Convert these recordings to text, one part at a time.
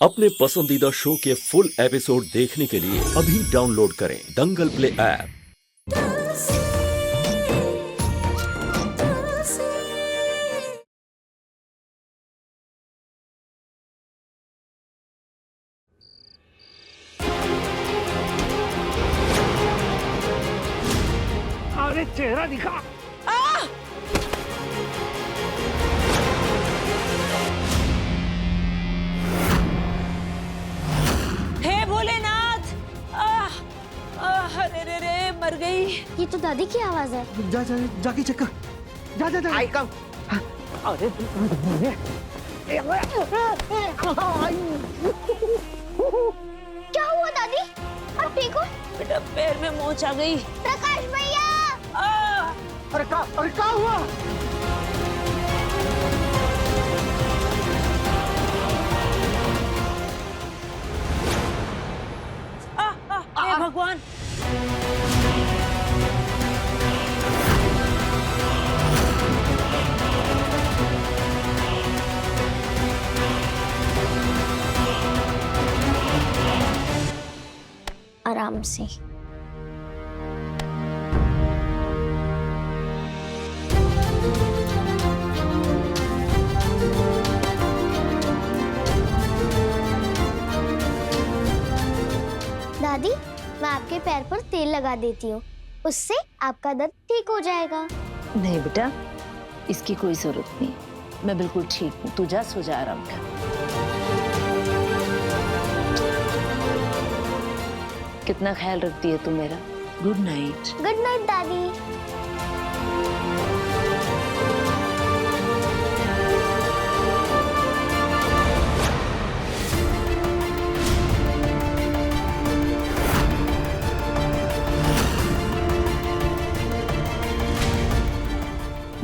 अपने पसंदीदा शो के फुल एपिसोड देखने के लिए अभी डाउनलोड करें दंगल प्ले ऐप। अरे चेहरा दिखा। हे भोलेनाथ! अरे रे रे मर गई। ये तो दादी की आवाज है। जाके चेक कर। जा। आई कम। अरे क्या हुआ दादी? आप ठीक हो? बेटा पैर में मोच आ गई। प्रकाश भैया! अरे क्या हुआ? हे भगवान! आराम से। दादी, मैं आपके पैर पर तेल लगा देती हूँ, उससे आपका दर्द ठीक हो जाएगा। नहीं बेटा, इसकी कोई जरूरत नहीं। मैं बिल्कुल ठीक हूँ। तू जा, सो जा, आराम कर। कितना ख्याल रखती है तू मेरा। Good night. गुड नाइट दादी।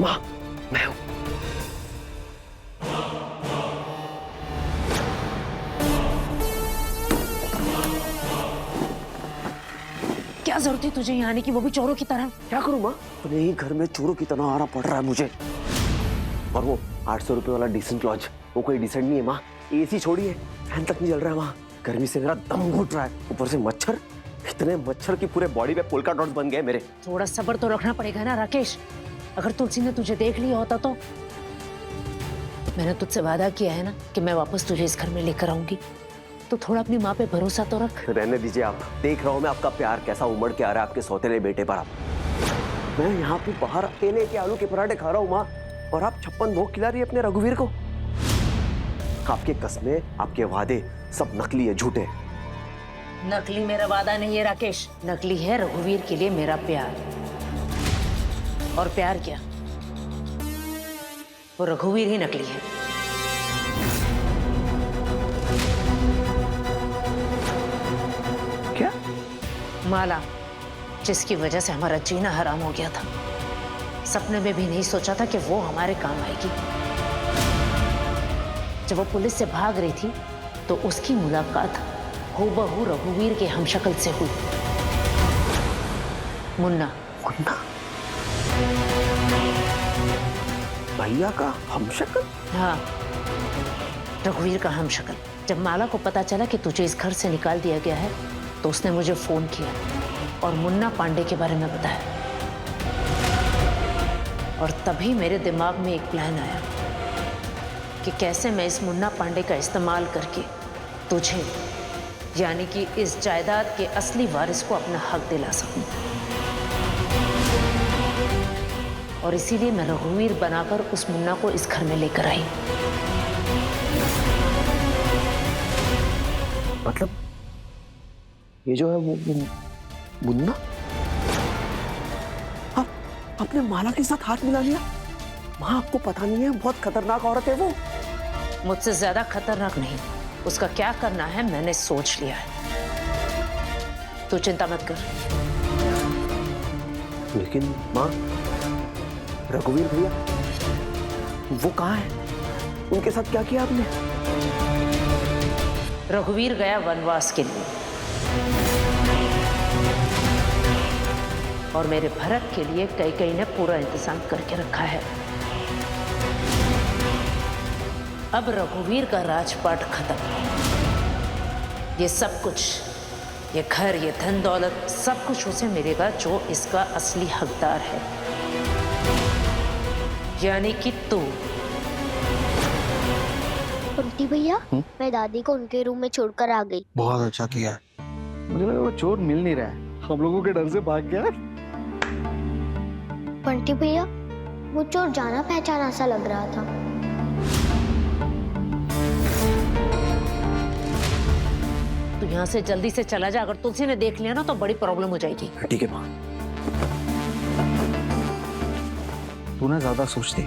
माँ, मैं हूँ। क्या जरूरत है तुझे यहाँ आने की, वो भी चोरों की तरह? क्या करूँ माँ? अपने ही घर में चोरों की तरह आना पड़ रहा है मुझे। और वो 800 रुपए वाला डिसेंट लॉज, वो कोई डिसेंट नहीं है माँ। एसी छोड़िए, फैन तक नहीं चल रहा है माँ। गर्मी से मेरा दम घुट रहा है। ऊपर से मच्छर, इतने मच्छर की पूरे बॉडी पे पोल्का डॉट्स बन गए मेरे। थोड़ा सब्र तो रखना पड़ेगा ना राकेश। अगर तुलसी ने तुझे देख लिया होता तो? मैंने तुझसे वादा किया है ना कि मैं वापस तुझे इस घर में लेकर आऊंगी, तो थोड़ा अपनी माँ पे भरोसा तो रख। रहने दीजिए आप। देख रहा हूँ मैं आपका प्यार कैसा उमड़ के आ रहा है आपके सौतेले बेटे पर। आप, मैं यहाँ पे बाहर अकेले के आलू के पराठे खा रहा हूँ माँ, और आप 56 भोग खिला रही है अपने रघुवीर को। आपके कस्में, आपके वादे सब नकली है, झूठे। नकली मेरा वादा नहीं है राकेश, नकली है रघुवीर के लिए मेरा प्यार। और प्यार क्या, वो रघुवीर ही नकली है। क्या? माला, जिसकी वजह से हमारा जीना हराम हो गया था। सपने में भी नहीं सोचा था कि वो हमारे काम आएगी। जब वो पुलिस से भाग रही थी तो उसकी मुलाकात हूबहू रघुवीर के हमशक्ल से हुई। मुन्ना। मुन्ना? भैया का हमशक्ल? हाँ, रघुवीर का हमशक्ल। जब माला को पता चला कि तुझे इस घर से निकाल दिया गया है तो उसने मुझे फोन किया और मुन्ना पांडे के बारे में बताया। और तभी मेरे दिमाग में एक प्लान आया कि कैसे मैं इस मुन्ना पांडे का इस्तेमाल करके तुझे, यानी कि इस जायदाद के असली वारिस को अपना हक दिला सकूं। और इसीलिए मैं रघुवीर बनाकर उस मुन्ना को इस घर में लेकर आई। मतलब ये जो है वो मुन्ना? आपने माला के साथ हाथ मिला लिया? माँ, आपको पता नहीं है बहुत खतरनाक औरत है वो। मुझसे ज्यादा खतरनाक नहीं। उसका क्या करना है मैंने सोच लिया है। तू चिंता मत कर। लेकिन माँ, रघुवीर भैया वो कहाँ है? उनके साथ क्या किया आपने? रघुवीर गया वनवास के लिए और मेरे भरत के लिए कैकेयी ने पूरा इंतजाम करके रखा है। अब रघुवीर का राजपाट खत्म। ये सब कुछ, ये घर, ये धन दौलत, सब कुछ उसे मिलेगा जो इसका असली हकदार है, यानी कि तू। बंटी भैया, मैं दादी को उनके रूम में छोड़कर आ गई। बहुत अच्छा किया। मुझे लगा वो चोर मिल नहीं रहा है, हम लोगों के डर से भाग गया। बंटी भैया, वो चोर जाना पहचाना सा लग रहा था। तू यहाँ से जल्दी से चला जा, अगर तुलसी ने देख लिया ना तो बड़ी प्रॉब्लम हो जाएगी। ठीक है माँ। तू ना ज्यादा सोचती,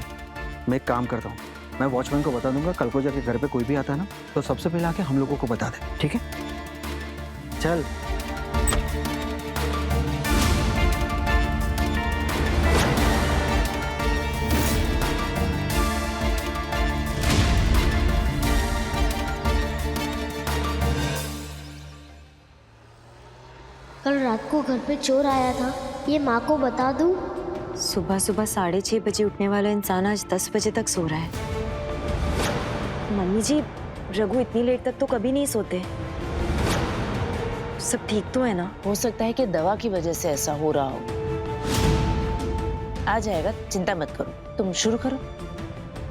मैं एक काम करता हूँ, मैं वॉचमैन को बता दूंगा, कल को जाके घर पे कोई भी आता है ना तो सबसे पहले आके हम लोगों को बता दे, ठीक है? चल। कल रात को घर पे चोर आया था, ये माँ को बता दूं? सुबह सुबह 6:30 बजे उठने वाला इंसान आज 10 बजे तक सो रहा है। मम्मी जी, रघु इतनी लेट तक तो कभी नहीं सोते। सब ठीक तो है ना? हो सकता है कि दवा की वजह से ऐसा हो रहा हो। आ जाएगा, चिंता मत करो, तुम शुरू करो।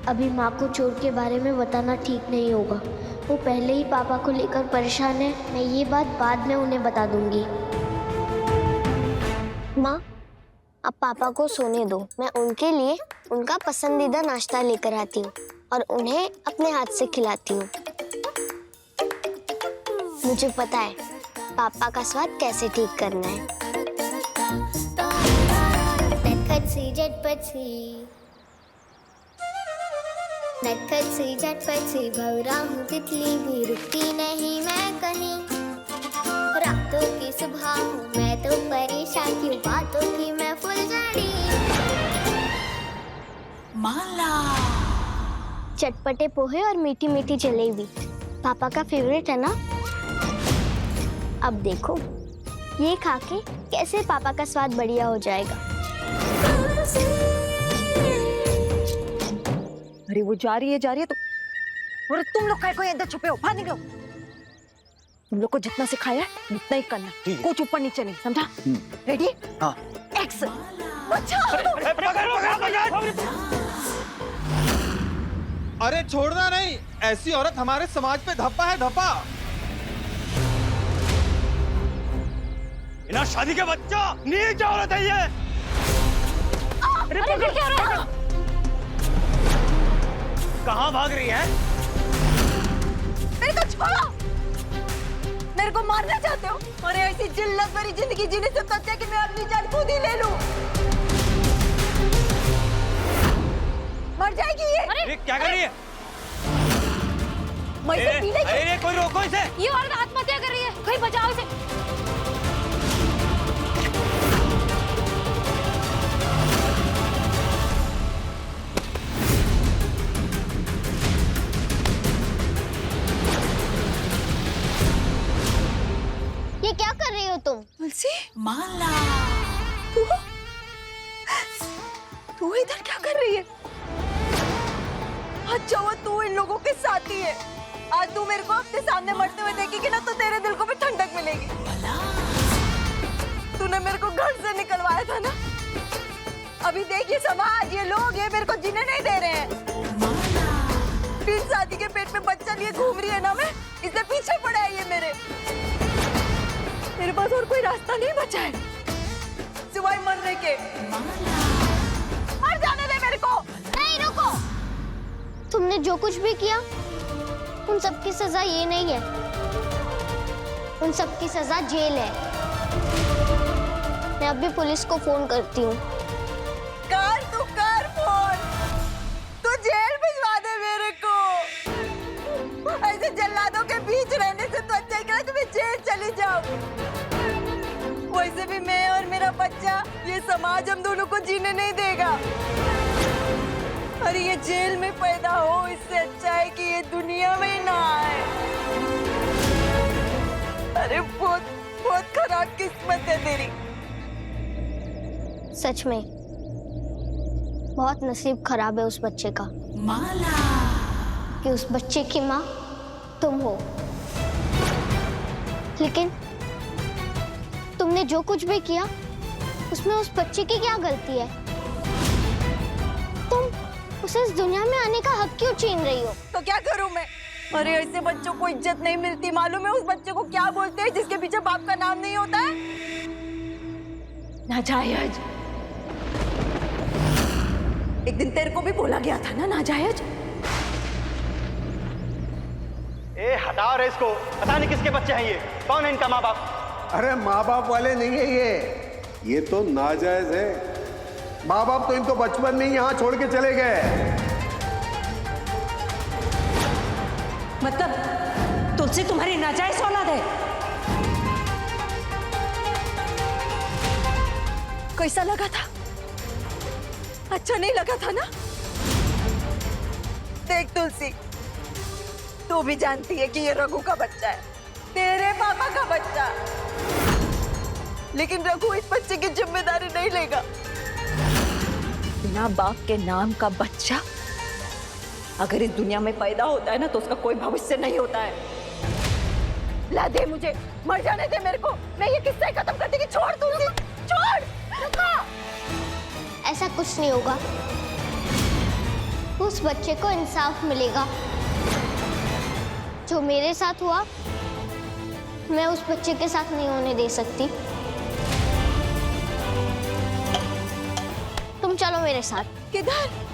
अभी माँ को चोर के बारे में बताना ठीक नहीं होगा। वो पहले ही पापा को लेकर परेशान है। मैं ये बात बाद में उन्हें बता दूंगी। माँ, अब पापा को सोने दो। मैं उनके लिए उनका पसंदीदा नाश्ता लेकर आती हूँ और उन्हें अपने हाथ से खिलाती हूँ। मुझे पता है पापा का स्वाद कैसे ठीक करना है। नटखट झटपट सी भौरा हूँ, तितली भी रुकती नहीं मैं कहीं। रातों की सुबह हूँ मैं तो परेशान क्यों, बातों की मैं फुलझड़ी। माला चटपटे पोहे और मीठी मीठी जलेबी पापा का फेवरेट है ना। अब देखो ये खा के कैसे पापा का स्वाद बढ़िया हो जाएगा। अरे वो जा रही है तो और तुम लोग को इधर छुपे हो, बाहर निकलो। तुम लोग को जितना सिखाया है उतना ही करना, कुछ ऊपर नीचे नहीं, समझा? रेडी? हाँ। एक्शन। अरे छोड़ना नहीं, ऐसी औरत हमारे समाज पे धप्पा है, धप्पा। बिना शादी के बच्चा नीच औरत है ये। अरे क्या हो रहा है? कहाँ भाग रही है? मेरे को छोड़ो, मेरे को मारना चाहते हो? अरे ऐसी जिल्लत भरी जिंदगी जीने से अच्छा है कि मैं अपनी जान खुद ही ले लूं। मर जाएगी ये। अरे क्या कर रही है? मैं इसे पी लेगी। अरे कोई रोको इसे। ये औरत आत्महत्या कर रही है, कोई बचाओ इसे। ये क्या कर रही हो तुम? तुलसी, माला, तू इधर क्या कर रही है? अच्छा वो तू इन लोगों के साथ ही है। आज तू मेरे को अपने सामने मरते हुए देखेगी ना तो तेरे दिल को भी ठंडक मिलेगी। तूने मेरे को घर से निकलवाया था ना, अभी देख ये समाज, ये लोग, ये मेरे को जीने नहीं दे रहे हैं। बिन शादी के पेट में बच्चा लिए घूम रही है ना मैं, इससे पीछे पड़ा है ये मेरे पास और कोई रास्ता नहीं बचा है सिवाय मरने के। मर जाने दे मेरे को। नहीं, रुको। तुमने जो कुछ भी किया उन सब की सजा ये नहीं है, उन सब की सजा जेल है। मैं अभी पुलिस को फोन करती हूँ। तू कर फोन, तू जेल भिजवा दे मेरे को। ऐसे जल्लादों के बीच रहने से तो अच्छा है कि मैं जेल चली जाऊं। वैसे भी मैं और मेरा बच्चा, ये समाज हम दोनों को जीने नहीं देगा। अरे ये जेल में पैदा हो, इससे अच्छा है कि ये दुनिया में ना आए। अरे बहुत बहुत खराब किस्मत है तेरी। सच में बहुत नसीब खराब है उस बच्चे का, माला, कि उस बच्चे की माँ तुम हो। लेकिन तुमने जो कुछ भी किया उसमें उस बच्चे की क्या गलती है? तुम उसे इस दुनिया में आने का हक क्यों छीन रही हो? तो क्या करूं मैं? अरे ऐसे बच्चों को इज्जत नहीं मिलती। मालूम है उस बच्चे को क्या बोलते हैं जिसके पीछे बाप का नाम नहीं होता है? नाजायज। एक दिन तेरे को भी बोला गया था ना नाजायज। ए हटाओ रे इसको, पता नहीं किसके बच्चे हैं ये, कौन है इनका माँ बाप? अरे माँ बाप वाले नहीं है ये तो नाजायज है। माँ बाप तो इनको बचपन में ही यहाँ छोड़ के चले गए। मतलब तुलसी तुम्हारी नाजायज औलाद है? कैसा लगा था? अच्छा नहीं लगा था ना? देख तुलसी, तू भी जानती है कि ये रघु का बच्चा है, तेरे पापा का बच्चा। लेकिन रघु इस बच्चे की जिम्मेदारी नहीं लेगा। बिना बाप के नाम का बच्चा अगर इस दुनिया में पैदा होता है ना तो उसका कोई भविष्य नहीं होता है। ला दे मुझे, मर जाने दे मेरे को। मैं ये किस्सा खत्म कर देगी। छोड़ तुलसी, छोड़। रुको। ऐसा कुछ नहीं होगा। उस बच्चे को इंसाफ मिलेगा। जो मेरे साथ हुआ मैं उस बच्चे के साथ नहीं होने दे सकती। तुम चलो मेरे साथ। किधर?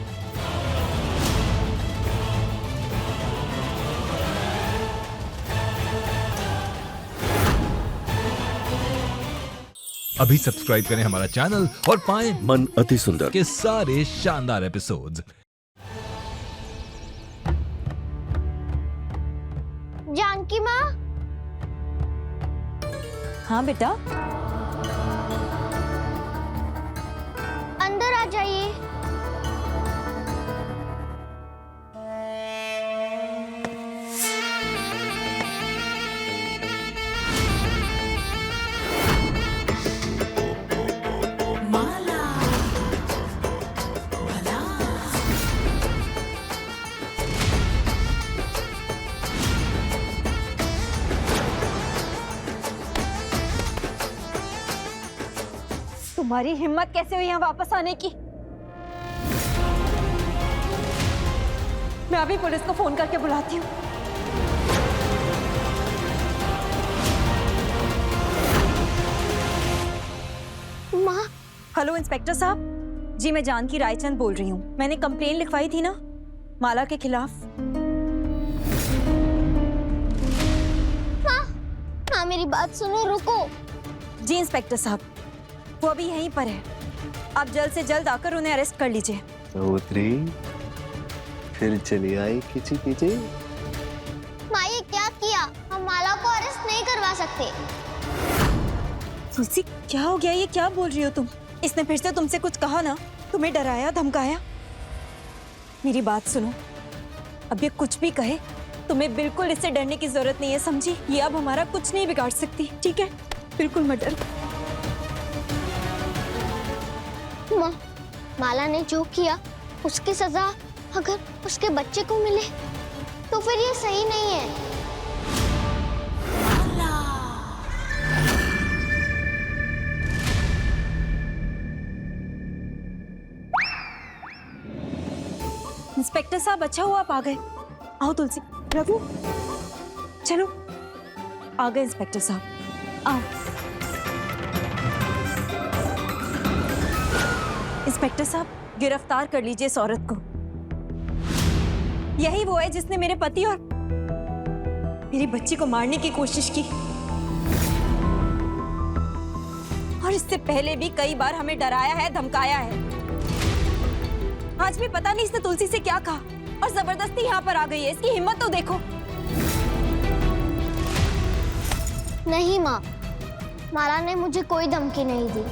अभी सब्सक्राइब करें हमारा चैनल और पाएं मन अति सुंदर के सारे शानदार एपिसोड्स। जानकी माँ। हाँ बेटा। अंदर आ जाइए। तुम्हारी हिम्मत कैसे हुई यहाँ वापस आने की? मैं अभी पुलिस को फोन करके बुलाती हूँ। माँ। हेलो इंस्पेक्टर साहब जी, मैं जानकी रायचंद बोल रही हूँ। मैंने कंप्लेन लिखवाई थी ना माला के खिलाफ। माँ मेरी बात सुनो, रुको। जी इंस्पेक्टर साहब, वो अभी यहीं पर है। आप जल्द से जल्द आकर उन्हें अरेस्ट कर लीजिए। चौधरी फिर चली आई किची किची। माँ ये क्या किया? हम माला को अरेस्ट नहीं करवा सकते। तुलसी क्या हो गया? ये क्या बोल रही हो तुम? इसने फिर से तुमसे कुछ कहा ना? तुम्हें डराया धमकाया? मेरी बात सुनो, अब ये कुछ भी कहे तुम्हें बिल्कुल इससे डरने की जरूरत नहीं है, समझी? ये अब हमारा कुछ नहीं बिगाड़ सकती, ठीक है? बिल्कुल मत डरो। माँ, माला ने जो किया उसकी सजा अगर उसके बच्चे को मिले तो फिर ये सही नहीं है। इंस्पेक्टर साहब अच्छा हुआ आप आ गए। आओ तुलसी, रघु चलो। आ गए इंस्पेक्टर साहब, आओ। इंस्पेक्टर साहब गिरफ्तार कर लीजिए इस औरत को। यही वो है जिसने मेरे पति और मेरी बच्ची को मारने की कोशिश की, और इससे पहले भी कई बार हमें डराया है, धमकाया है। आज भी पता नहीं इसने तुलसी से क्या कहा और जबरदस्ती यहाँ पर आ गई है। इसकी हिम्मत तो देखो। नहीं माँ, माला ने मुझे कोई धमकी नहीं दी।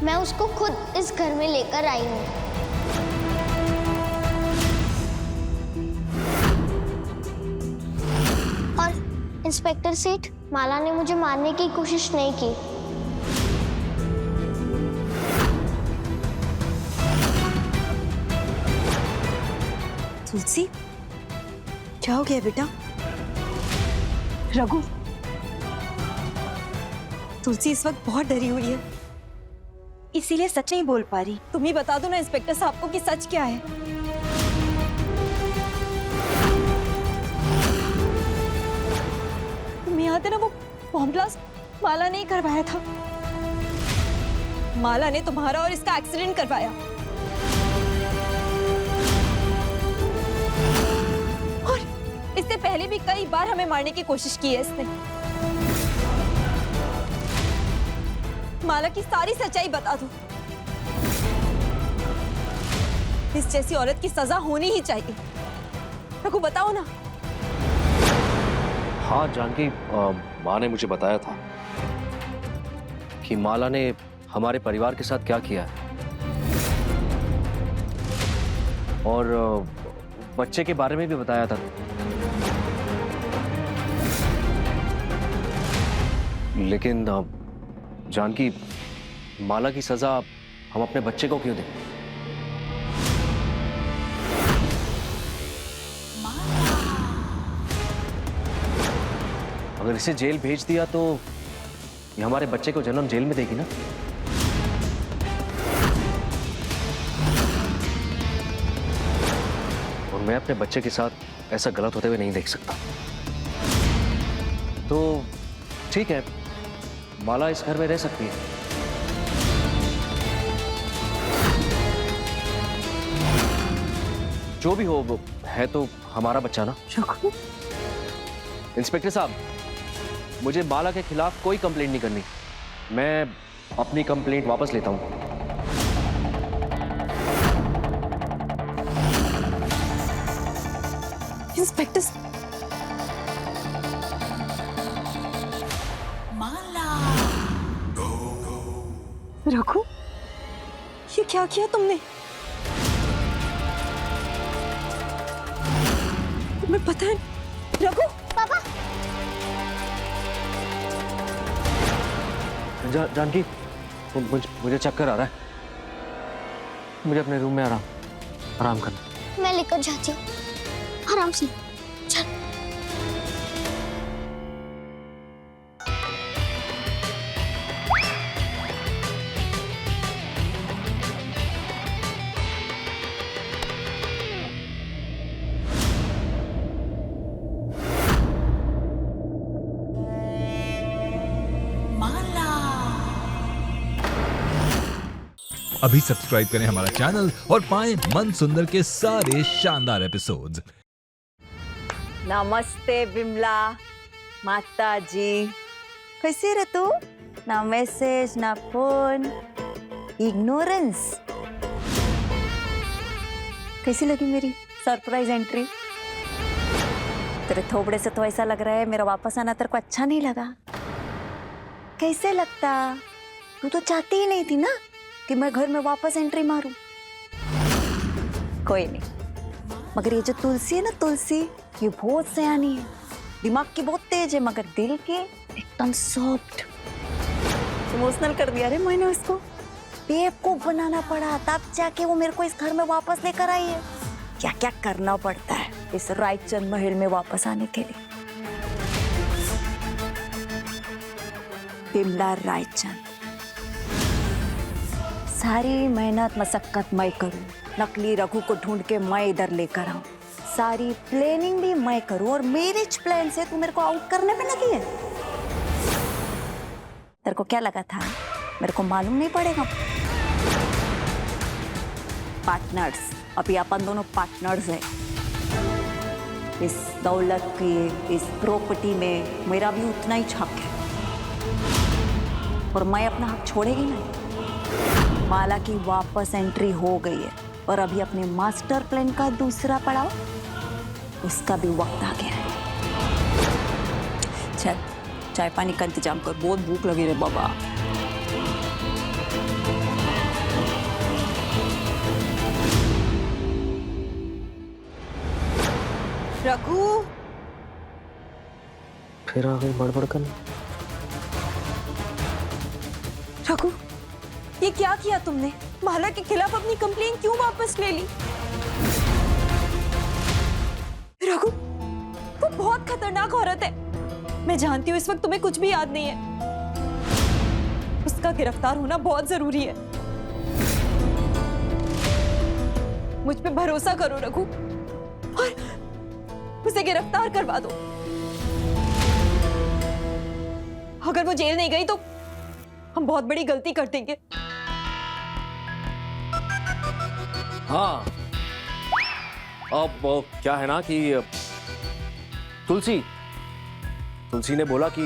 मैं उसको खुद इस घर में लेकर आई हूँ। और इंस्पेक्टर सेठ, माला ने मुझे मारने की कोशिश नहीं की। तुलसी क्या हो गया बेटा? रघु, तुलसी इस वक्त बहुत डरी हुई है, इसीलिए सच नहीं बोल पा रही। तुम ही बता दो ना इंस्पेक्टर साहब को कि सच क्या है। तुम याद है ना वो बॉम्ब ब्लास्ट माला ने ही करवाया था। माला ने तुम्हारा और इसका एक्सीडेंट करवाया। और इससे पहले भी कई बार हमें मारने की कोशिश की है इसने। माला की सारी सच्चाई बता दो। इस जैसी औरत की सजा होनी ही चाहिए। रघु बताओ ना। हाँ जानकी, माँ ने मुझे बताया था कि माला ने हमारे परिवार के साथ क्या किया है, और बच्चे के बारे में भी बताया था। लेकिन जानकी, माला की सजा हम अपने बच्चे को क्यों दें? अगर इसे जेल भेज दिया तो ये हमारे बच्चे को जन्म जेल में देगी ना। और मैं अपने बच्चे के साथ ऐसा गलत होते हुए नहीं देख सकता। तो ठीक है, माला इस घर में रह सकती है। जो भी हो, वो है तो हमारा बच्चा ना। इंस्पेक्टर साहब, मुझे माला के खिलाफ कोई कंप्लेंट नहीं करनी। मैं अपनी कंप्लेंट वापस लेता हूं। इंस्पेक्टर रघु, ये क्या किया तुमने? तुम्हें पता है रघु? पापा, जानकी, मुझे चक्कर आ रहा है। मुझे अपने रूम में आराम करना। मैं लेकर जाती हूँ, आराम से। चल। अभी सब्सक्राइब करें हमारा चैनल और पाएं मन सुंदर के सारे शानदार एपिसोड्स। नमस्ते बिमला माता जी, कैसे रहे तू? ना मैसेज ना फोन, इग्नोरेंस। कैसी लगी मेरी सरप्राइज एंट्री? तेरे थोबड़े से तो ऐसा लग रहा है मेरा वापस आना तेरे को अच्छा नहीं लगा। कैसे लगता? तू तो चाहती ही नहीं थी ना कि मैं घर में वापस एंट्री मारूं। कोई नहीं, मगर ये जो तुलसी है ना, तुलसी, ये बहुत सयानी है। दिमाग की बहुत तेज है, मगर दिल की एकदम सॉफ्ट। इमोशनल कर दिया रे मैंने उसको। बेवकूफ बनाना पड़ा, तब जाके वो मेरे को इस घर में वापस लेकर आई है। क्या क्या करना पड़ता है इस रायचंद महल में वापस आने के लिए। बिमला रायचंद, सारी मेहनत मशक्कत मैं करूं, नकली रघु को ढूंढ के मैं इधर लेकर आऊं, सारी प्लानिंग भी मैं करूं, और मैरिज प्लान से तू मेरे को आउट करने पे लगी है। तेरे को क्या लगा था मेरे को मालूम नहीं पड़ेगा? पार्टनर्स, अभी अपन दोनों पार्टनर्स हैं। इस दौलत की, इस प्रॉपर्टी में मेरा भी उतना ही हक है, और मैं अपना हक छोड़ेगी नहीं। माला की वापस एंट्री हो गई है, और अभी अपने मास्टर प्लान का दूसरा पड़ाव, उसका भी वक्त आ गया है। चल चाय पानी का इंतजाम कर, बहुत भूख लगी रे बाबा। रघु, फिर आ गई बड़बड़ करने। रघु, ये क्या किया तुमने? माला के खिलाफ अपनी कंप्लेन क्यों वापस ले ली? रघु, वो बहुत खतरनाक औरत है। मैं जानती हूँ इस वक्त तुम्हें कुछ भी याद नहीं है। उसका गिरफ्तार होना बहुत जरूरी है। मुझ पे भरोसा करो रघु और उसे गिरफ्तार करवा दो। अगर वो जेल नहीं गई तो हम बहुत बड़ी गलती कर देंगे। हाँ, अब वो क्या है ना कि तुलसी ने बोला कि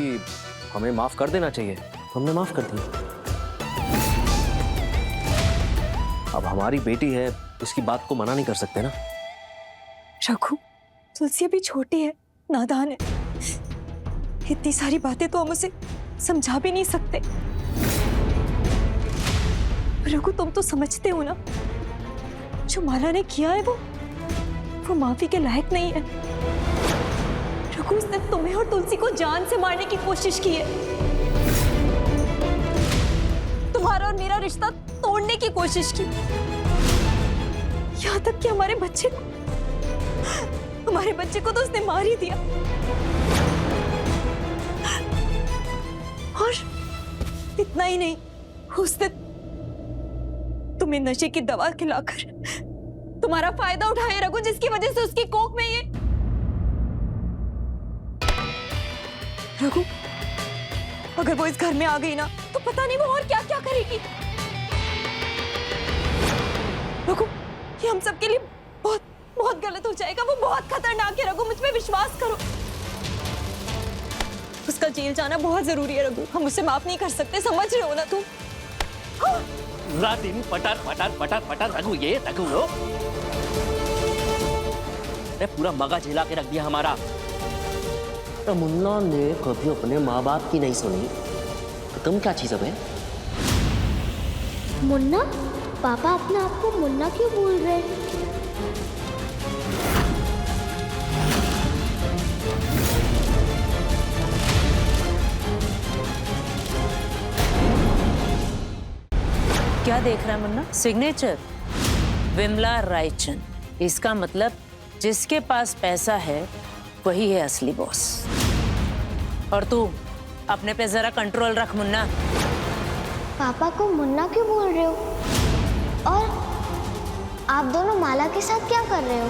हमें माफ कर देना चाहिए, तो हमने माफ कर दिया। अब हमारी बेटी है, इसकी बात को मना नहीं कर सकते ना। रघु, तुलसी अभी छोटी है, नादान है। इतनी सारी बातें तो हम उसे समझा भी नहीं सकते। रघु, तुम तो समझते हो ना, जो माला ने किया है वो माफी के लायक नहीं है। रघु, उसने तुम्हें और तुलसी को जान से मारने की कोशिश की है। तुम्हारा और मेरा रिश्ता तोड़ने की कोशिश की। यहाँ तक कि हमारे बच्चे को तो उसने मार ही दिया। और इतना ही नहीं, उसने तुम्हें नशे की दवा खिलाकर तुम्हारा फायदा उठाया रघु, जिसकी वजह से उसकी कोख में ये। रघु, अगर वो इस घर में आ गई ना तो पता नहीं वो और क्या क्या करेगी। रघु, ये हम सबके लिए बहुत बहुत गलत हो जाएगा। वो बहुत खतरनाक है रघु, मुझ पे विश्वास करो। उसका जेल जाना बहुत जरूरी है रघु, हम उसे माफ नहीं कर सकते, समझ रहे हो ना तुम? पूरा दिन पटर पटर पटर पटर रघु ये रघु लो। अरे पूरा मगा झेला के रख दिया हमारा। तो मुन्ना ने कभी अपने माँ बाप की नहीं सुनी, तो तुम क्या चीज है? मुन्ना? पापा अपने आप को मुन्ना क्यों बोल रहे हैं? क्या देख रहा है मुन्ना? सिग्नेचर विमला रायचंद। इसका मतलब जिसके पास पैसा है वही है असली बॉस। और तू अपने पे जरा कंट्रोल रख मुन्ना। पापा को मुन्ना क्यों बोल रहे हो? और आप दोनों माला के साथ क्या कर रहे हो?